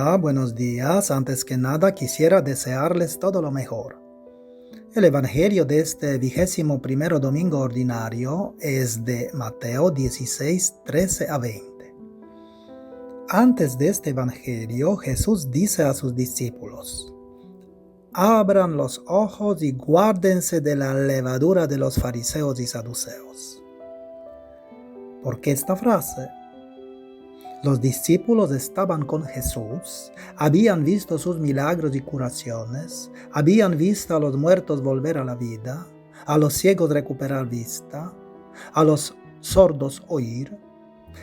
Hola, buenos días. Antes que nada quisiera desearles todo lo mejor. El Evangelio de este 21º domingo ordinario es de Mateo 16, 13 a 20. Antes de este Evangelio, Jesús dice a sus discípulos: abran los ojos y guárdense de la levadura de los fariseos y saduceos. ¿Por qué esta frase? Los discípulos estaban con Jesús, habían visto sus milagros y curaciones, habían visto a los muertos volver a la vida, a los ciegos recuperar vista, a los sordos oír,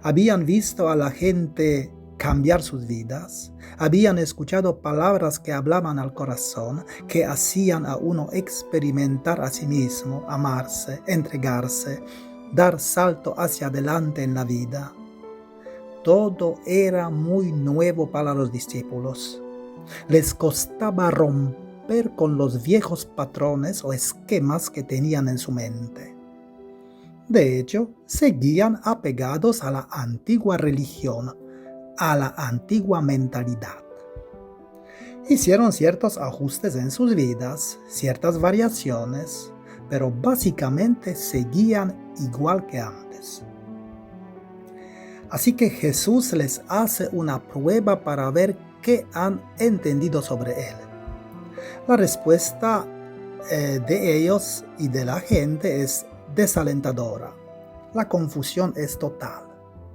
habían visto a la gente cambiar sus vidas, habían escuchado palabras que hablaban al corazón, que hacían a uno experimentar a sí mismo, amarse, entregarse, dar salto hacia adelante en la vida. Todo era muy nuevo para los discípulos. Les costaba romper con los viejos patrones o esquemas que tenían en su mente. De hecho, seguían apegados a la antigua religión, a la antigua mentalidad. Hicieron ciertos ajustes en sus vidas, ciertas variaciones, pero básicamente seguían igual que antes. Así que Jesús les hace una prueba para ver qué han entendido sobre Él. La respuesta de ellos y de la gente es desalentadora. La confusión es total.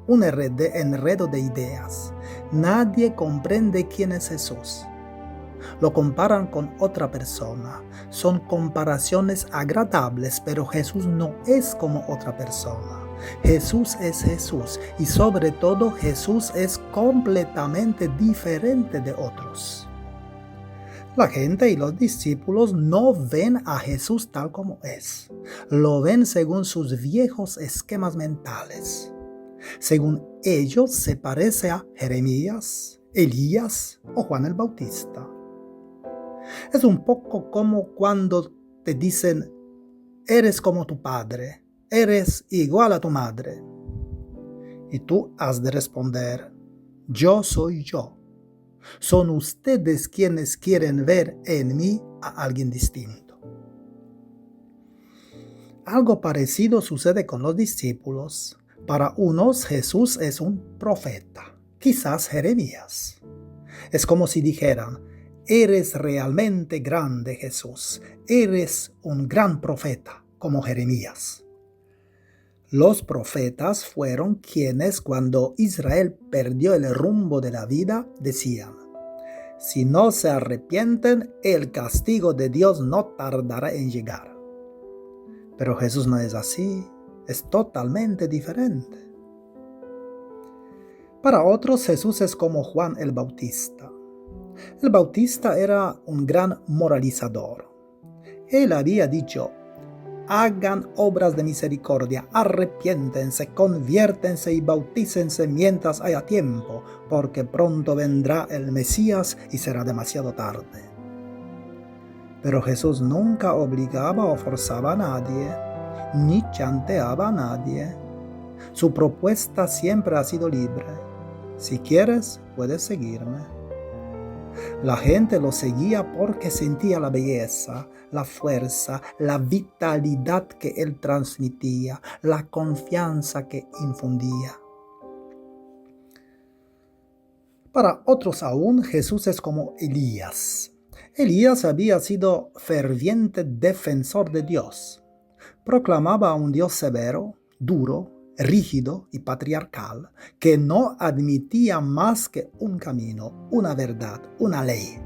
Un enredo de ideas. Nadie comprende quién es Jesús. Lo comparan con otra persona. Son comparaciones agradables, pero Jesús no es como otra persona. Jesús es Jesús y sobre todo Jesús es completamente diferente de otros. La gente y los discípulos no ven a Jesús tal como es. Lo ven según sus viejos esquemas mentales. Según ellos se parece a Jeremías, Elías o Juan el Bautista. Es un poco como cuando te dicen: eres como tu padre, eres igual a tu madre. Y tú has de responder: yo soy yo. Son ustedes quienes quieren ver en mí a alguien distinto. Algo parecido sucede con los discípulos. Para unos Jesús es un profeta, quizás Jeremías. Es como si dijeran: eres realmente grande, Jesús. Eres un gran profeta, como Jeremías. Los profetas fueron quienes, cuando Israel perdió el rumbo de la vida, decían: si no se arrepienten, el castigo de Dios no tardará en llegar. Pero Jesús no es así, es totalmente diferente. Para otros, Jesús es como Juan el Bautista. El Bautista era un gran moralizador. Él había dicho: hagan obras de misericordia, arrepiéntense, conviértense y bautícense mientras haya tiempo, porque pronto vendrá el Mesías y será demasiado tarde. Pero Jesús nunca obligaba o forzaba a nadie, ni chantajeaba a nadie. Su propuesta siempre ha sido libre. Si quieres, puedes seguirme. La gente lo seguía porque sentía la belleza, la fuerza, la vitalidad que él transmitía, la confianza que infundía. Para otros aún, Jesús es como Elías. Elías había sido ferviente defensor de Dios. Proclamaba a un Dios severo, duro, rígido y patriarcal, que no admitía más que un camino, una verdad, una ley.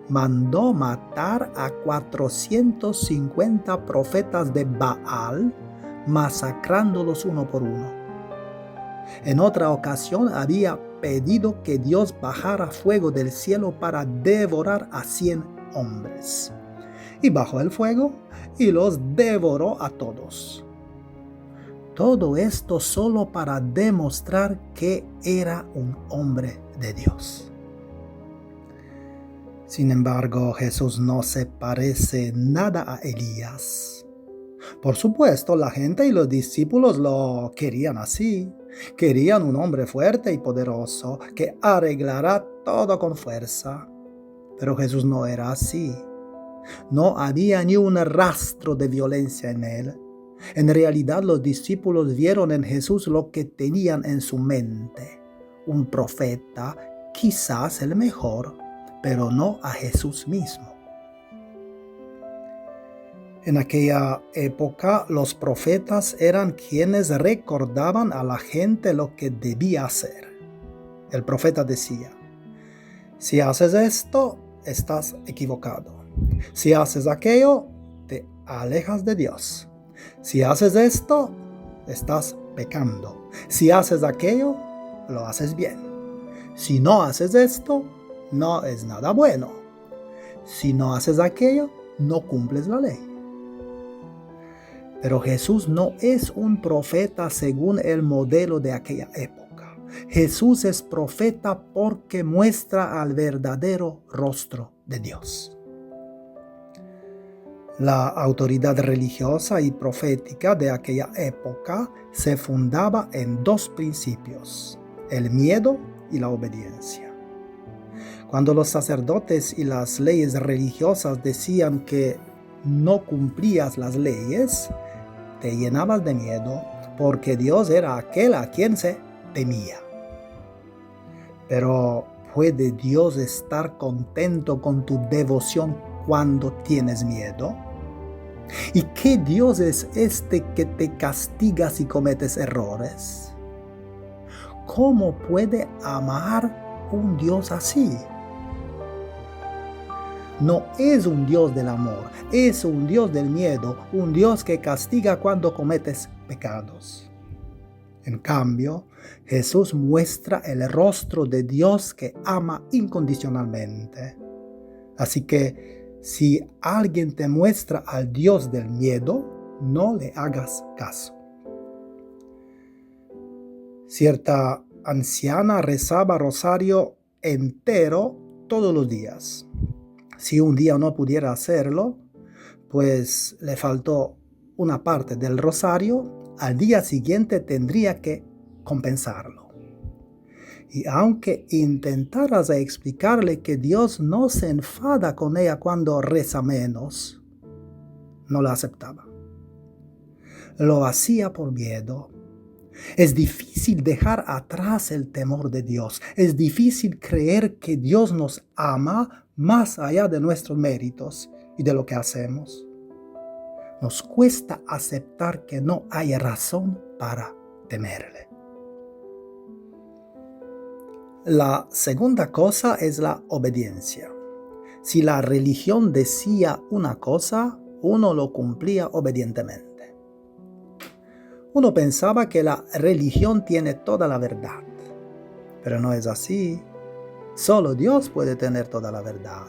Mandó matar a 450 profetas de Baal, masacrándolos uno por uno. En otra ocasión había pedido que Dios bajara fuego del cielo para devorar a 100 hombres. Y bajó el fuego y los devoró a todos. Todo esto solo para demostrar que era un hombre de Dios. Sin embargo, Jesús no se parece nada a Elías. Por supuesto, la gente y los discípulos lo querían así. Querían un hombre fuerte y poderoso que arreglará todo con fuerza. Pero Jesús no era así. No había ni un rastro de violencia en él. En realidad los discípulos vieron en Jesús lo que tenían en su mente. Un profeta, quizás el mejor, pero no a Jesús mismo. En aquella época, los profetas eran quienes recordaban a la gente lo que debía hacer. El profeta decía: si haces esto, estás equivocado. Si haces aquello, te alejas de Dios. Si haces esto, estás pecando. Si haces aquello, lo haces bien. Si no haces esto, no es nada bueno. Si no haces aquello, no cumples la ley. Pero Jesús no es un profeta según el modelo de aquella época. Jesús es profeta porque muestra al verdadero rostro de Dios. La autoridad religiosa y profética de aquella época se fundaba en dos principios: el miedo y la obediencia. Cuando los sacerdotes y las leyes religiosas decían que no cumplías las leyes, te llenabas de miedo, porque Dios era aquel a quien se temía. Pero ¿puede Dios estar contento con tu devoción cuando tienes miedo? ¿Y qué Dios es este que te castiga si cometes errores? ¿Cómo puede amar un Dios así? No es un Dios del amor, es un Dios del miedo, un Dios que castiga cuando cometes pecados. En cambio, Jesús muestra el rostro de Dios que ama incondicionalmente. Así que, si alguien te muestra al Dios del miedo, no le hagas caso. Cierta anciana rezaba rosario entero todos los días. Si un día no pudiera hacerlo, pues le faltó una parte del rosario, al día siguiente tendría que compensarlo. Y aunque intentaras explicarle que Dios no se enfada con ella cuando reza menos, no la aceptaba. Lo hacía por miedo. Es difícil dejar atrás el temor de Dios. Es difícil creer que Dios nos ama más allá de nuestros méritos y de lo que hacemos. Nos cuesta aceptar que no hay razón para temerle. La segunda cosa es la obediencia. Si la religión decía una cosa, uno lo cumplía obedientemente. Uno pensaba que la religión tiene toda la verdad, pero no es así. Solo Dios puede tener toda la verdad.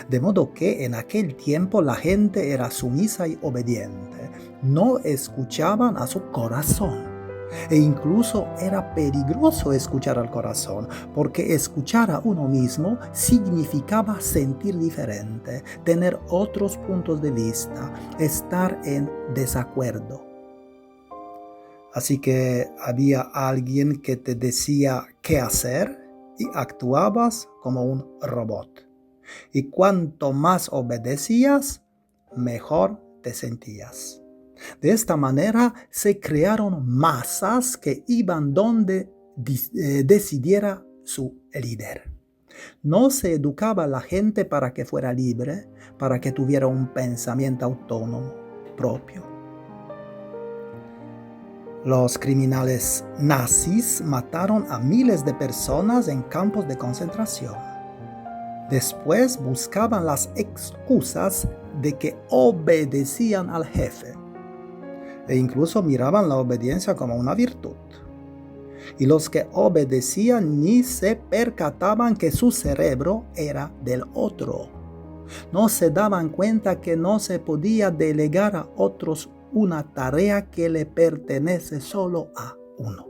De modo que en aquel tiempo la gente era sumisa y obediente. No escuchaban a su corazón. E incluso era peligroso escuchar al corazón, porque escuchar a uno mismo significaba sentir diferente, tener otros puntos de vista, estar en desacuerdo. Así que había alguien que te decía qué hacer y actuabas como un robot. Y cuanto más obedecías, mejor te sentías. De esta manera se crearon masas que iban donde decidiera su líder. No se educaba a la gente para que fuera libre, para que tuviera un pensamiento autónomo propio. Los criminales nazis mataron a miles de personas en campos de concentración. Después buscaban las excusas de que obedecían al jefe. E incluso miraban la obediencia como una virtud. Y los que obedecían ni se percataban que su cerebro era del otro. No se daban cuenta que no se podía delegar a otros una tarea que le pertenece solo a uno.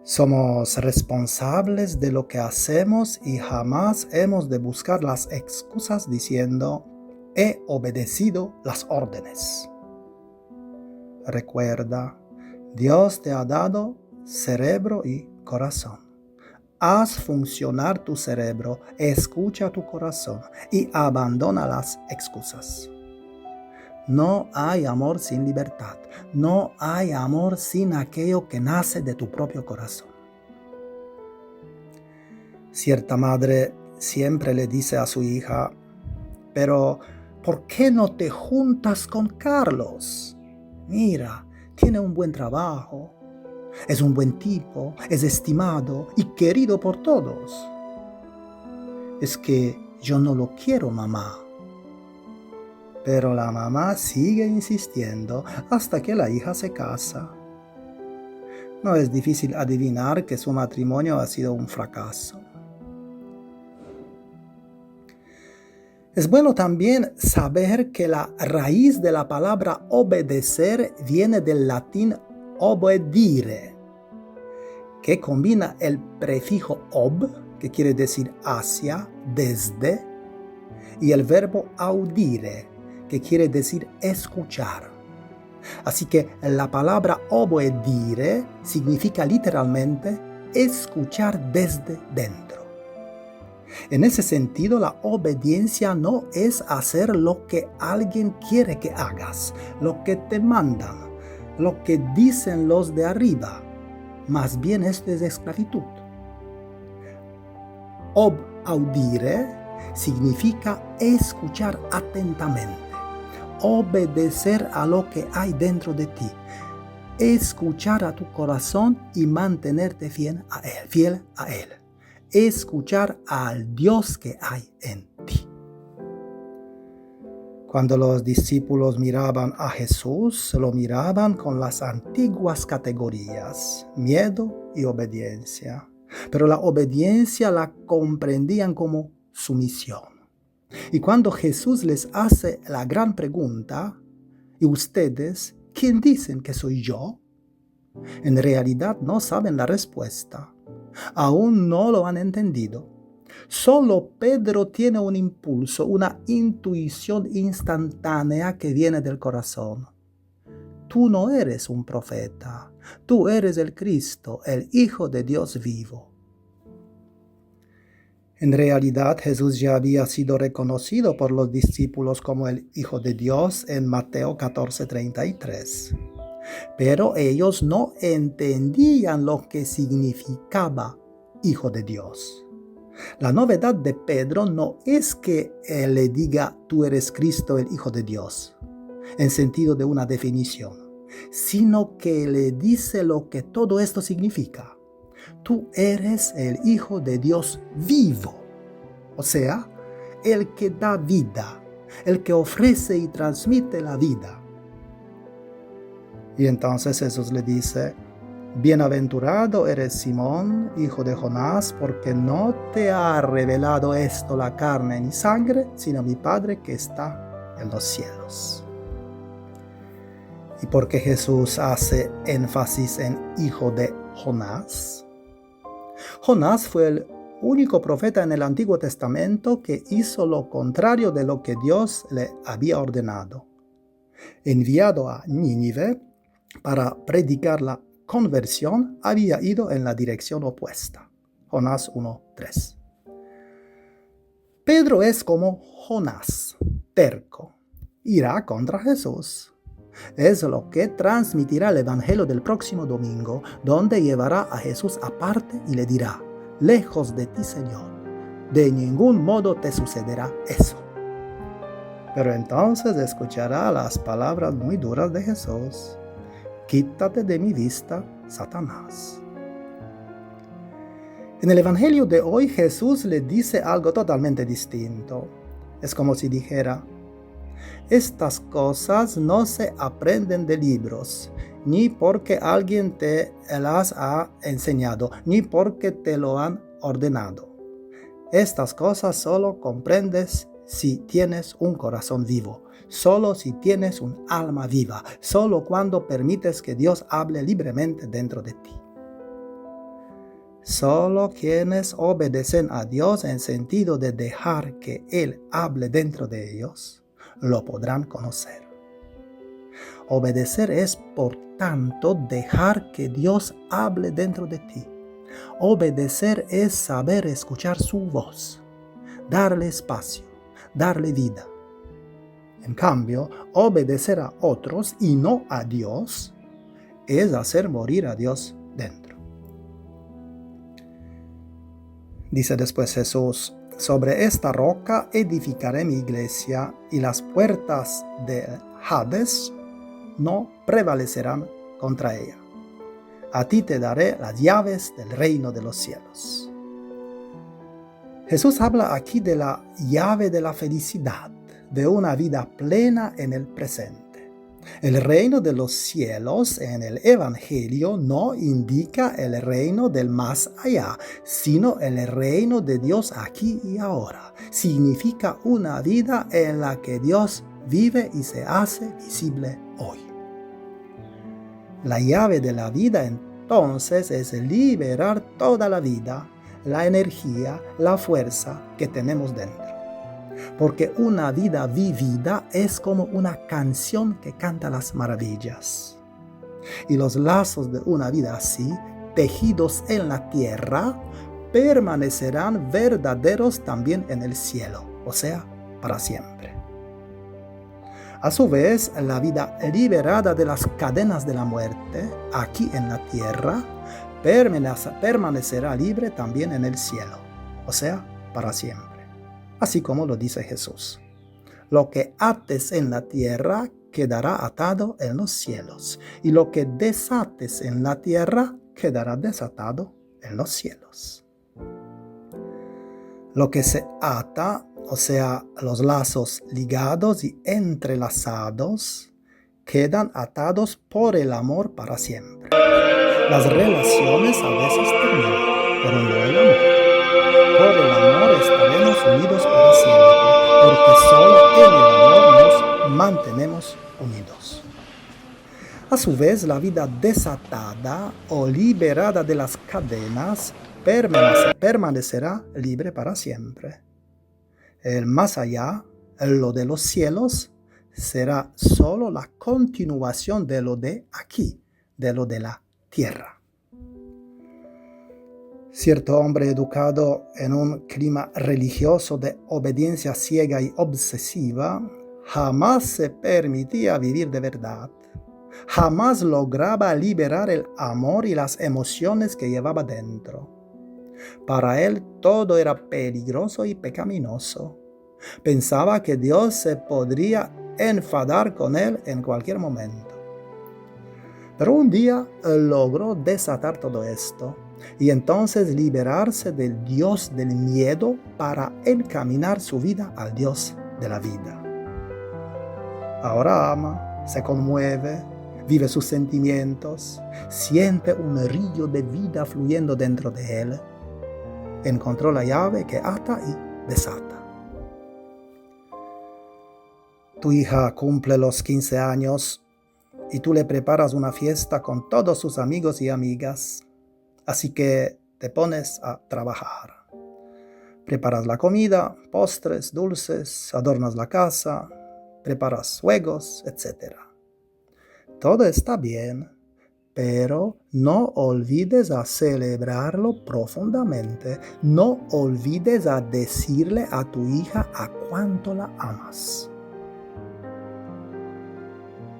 Somos responsables de lo que hacemos y jamás hemos de buscar las excusas diciendo: he obedecido las órdenes. Recuerda, Dios te ha dado cerebro y corazón. Haz funcionar tu cerebro, escucha tu corazón y abandona las excusas. No hay amor sin libertad. No hay amor sin aquello que nace de tu propio corazón. Cierta madre siempre le dice a su hija, pero ¿por qué no te juntas con Carlos? Mira, tiene un buen trabajo, es un buen tipo, es estimado y querido por todos. Es que yo no lo quiero, mamá. Pero la mamá sigue insistiendo hasta que la hija se casa. No es difícil adivinar que su matrimonio ha sido un fracaso. Es bueno también saber que la raíz de la palabra obedecer viene del latín obedire, que combina el prefijo ob, que quiere decir hacia, desde, y el verbo audire, que quiere decir escuchar. Así que la palabra obedire significa literalmente escuchar desde dentro. En ese sentido, la obediencia no es hacer lo que alguien quiere que hagas, lo que te mandan, lo que dicen los de arriba. Más bien esto es esclavitud. Audire significa escuchar atentamente, obedecer a lo que hay dentro de ti, escuchar a tu corazón y mantenerte fiel a él. Escuchar al Dios que hay en ti. Cuando los discípulos miraban a Jesús, lo miraban con las antiguas categorías, miedo y obediencia. Pero la obediencia la comprendían como sumisión. Y cuando Jesús les hace la gran pregunta, ¿y ustedes quién dicen que soy yo? En realidad no saben la respuesta. Aún no lo han entendido. Solo Pedro tiene un impulso, una intuición instantánea que viene del corazón. Tú no eres un profeta, tú eres el Cristo, el Hijo de Dios vivo. En realidad, Jesús ya había sido reconocido por los discípulos como el Hijo de Dios en Mateo 14:33. Pero ellos no entendían lo que significaba Hijo de Dios. La novedad de Pedro no es que él le diga, tú eres Cristo, el Hijo de Dios, en sentido de una definición, sino que le dice lo que todo esto significa. Tú eres el Hijo de Dios vivo, o sea, el que da vida, el que ofrece y transmite la vida. Y entonces Jesús le dice, bienaventurado eres Simón, hijo de Jonás, porque no te ha revelado esto la carne ni sangre, sino mi Padre que está en los cielos. ¿Y por qué Jesús hace énfasis en hijo de Jonás? Jonás fue el único profeta en el Antiguo Testamento que hizo lo contrario de lo que Dios le había ordenado. Enviado a Nínive para predicar la conversión, había ido en la dirección opuesta. Jonás 1:3. Pedro es como Jonás, terco. Irá contra Jesús. Es lo que transmitirá el Evangelio del próximo domingo, donde llevará a Jesús aparte y le dirá, lejos de ti, Señor, de ningún modo te sucederá eso. Pero entonces escuchará las palabras muy duras de Jesús. Quítate de mi vista, Satanás. En el Evangelio de hoy Jesús le dice algo totalmente distinto. Es como si dijera, estas cosas no se aprenden de libros, ni porque alguien te las ha enseñado, ni porque te lo han ordenado. Estas cosas solo comprendes si tienes un corazón vivo, solo si tienes un alma viva, solo cuando permites que Dios hable libremente dentro de ti. Solo quienes obedecen a Dios en sentido de dejar que Él hable dentro de ellos, lo podrán conocer. Obedecer es, por tanto, dejar que Dios hable dentro de ti. Obedecer es saber escuchar su voz, darle espacio, darle vida. En cambio, obedecer a otros y no a Dios es hacer morir a Dios dentro. Dice después Jesús: sobre esta roca edificaré mi iglesia y las puertas de Hades no prevalecerán contra ella. A ti te daré las llaves del reino de los cielos. Jesús habla aquí de la llave de la felicidad, de una vida plena en el presente. El reino de los cielos en el Evangelio no indica el reino del más allá, sino el reino de Dios aquí y ahora. Significa una vida en la que Dios vive y se hace visible hoy. La llave de la vida entonces es liberar toda la vida, la energía, la fuerza que tenemos dentro. Porque una vida vivida es como una canción que canta las maravillas. Y los lazos de una vida así, tejidos en la tierra, permanecerán verdaderos también en el cielo, o sea, para siempre. A su vez, la vida liberada de las cadenas de la muerte, aquí en la tierra, permanecerá libre también en el cielo, o sea, para siempre. Así como lo dice Jesús: lo que ates en la tierra quedará atado en los cielos, y lo que desates en la tierra quedará desatado en los cielos. Lo que se ata, o sea, los lazos ligados y entrelazados, quedan atados por el amor para siempre. Las relaciones a veces terminan, pero no el amor. Por el amor estaremos unidos para siempre, porque solo en el amor nos mantenemos unidos. A su vez, la vida desatada o liberada de las cadenas permanecerá libre para siempre. El más allá, lo de los cielos, será solo la continuación de lo de aquí, de lo de la tierra. Cierto hombre educado en un clima religioso de obediencia ciega y obsesiva jamás se permitía vivir de verdad. Jamás lograba liberar el amor y las emociones que llevaba dentro. Para él todo era peligroso y pecaminoso. Pensaba que Dios se podría enfadar con él en cualquier momento. Pero un día logró desatar todo esto y entonces liberarse del Dios del miedo para encaminar su vida al Dios de la vida. Ahora ama, se conmueve, vive sus sentimientos, siente un río de vida fluyendo dentro de él. Encontró la llave que ata y desata. Tu hija cumple los 15 años y tú le preparas una fiesta con todos sus amigos y amigas. Así que te pones a trabajar. Preparas la comida, postres, dulces, adornas la casa, preparas juegos, etc. Todo está bien, pero no olvides a celebrarlo profundamente. No olvides a decirle a tu hija a cuánto la amas.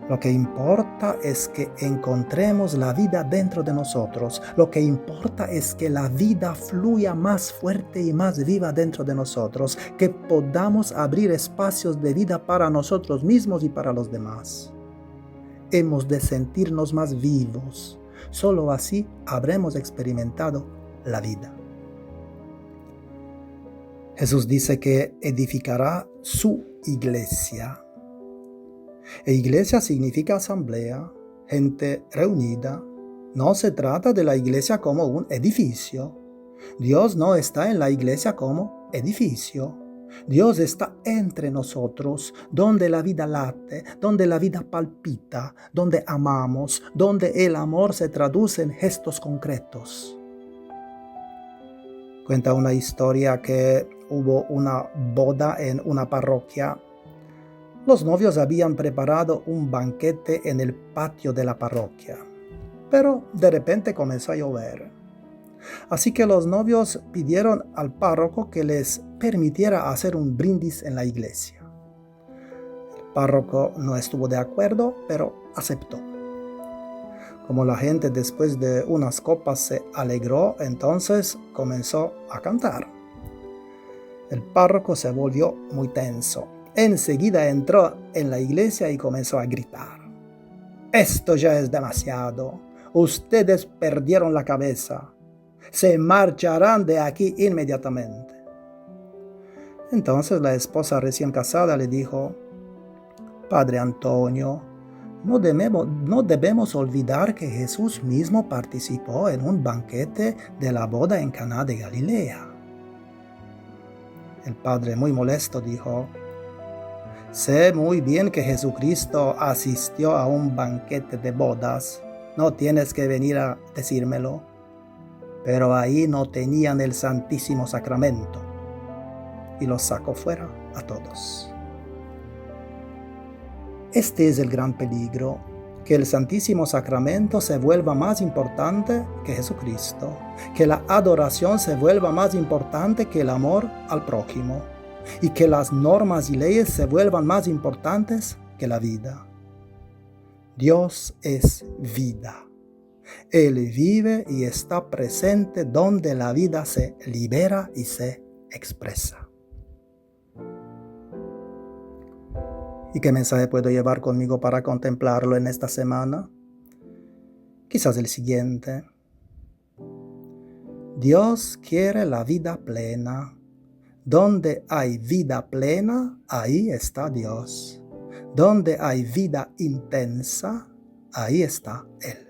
Lo que importa es que encontremos la vida dentro de nosotros. Lo que importa es que la vida fluya más fuerte y más viva dentro de nosotros, que podamos abrir espacios de vida para nosotros mismos y para los demás. Hemos de sentirnos más vivos. Solo así habremos experimentado la vida. Jesús dice que edificará su iglesia. E iglesia significa asamblea, gente reunida. No se trata de la iglesia como un edificio. Dios no está en la iglesia como edificio. Dios está entre nosotros, donde la vida late, donde la vida palpita, donde amamos, donde el amor se traduce en gestos concretos. Cuenta una historia que hubo una boda en una parroquia. Los novios habían preparado un banquete en el patio de la parroquia, pero de repente comenzó a llover. Así que los novios pidieron al párroco que les permitiera hacer un brindis en la iglesia. El párroco no estuvo de acuerdo, pero aceptó. Como la gente después de unas copas se alegró, entonces comenzó a cantar. El párroco se volvió muy tenso. Enseguida entró en la iglesia y comenzó a gritar: «Esto ya es demasiado. Ustedes perdieron la cabeza. Se marcharán de aquí inmediatamente». Entonces la esposa recién casada le dijo: «Padre Antonio, no debemos olvidar que Jesús mismo participó en un banquete de la boda en Caná de Galilea». El padre, muy molesto, dijo: «Sé muy bien que Jesucristo asistió a un banquete de bodas. No tienes que venir a decírmelo. Pero ahí no tenían el Santísimo Sacramento». Y los sacó fuera a todos. Este es el gran peligro, que el Santísimo Sacramento se vuelva más importante que Jesucristo, que la adoración se vuelva más importante que el amor al prójimo, y que las normas y leyes se vuelvan más importantes que la vida. Dios es vida. Él vive y está presente donde la vida se libera y se expresa. ¿Y qué mensaje puedo llevar conmigo para contemplarlo en esta semana? Quizás el siguiente. Dios quiere la vida plena. Donde hay vida plena, ahí está Dios. Donde hay vida intensa, ahí está Él.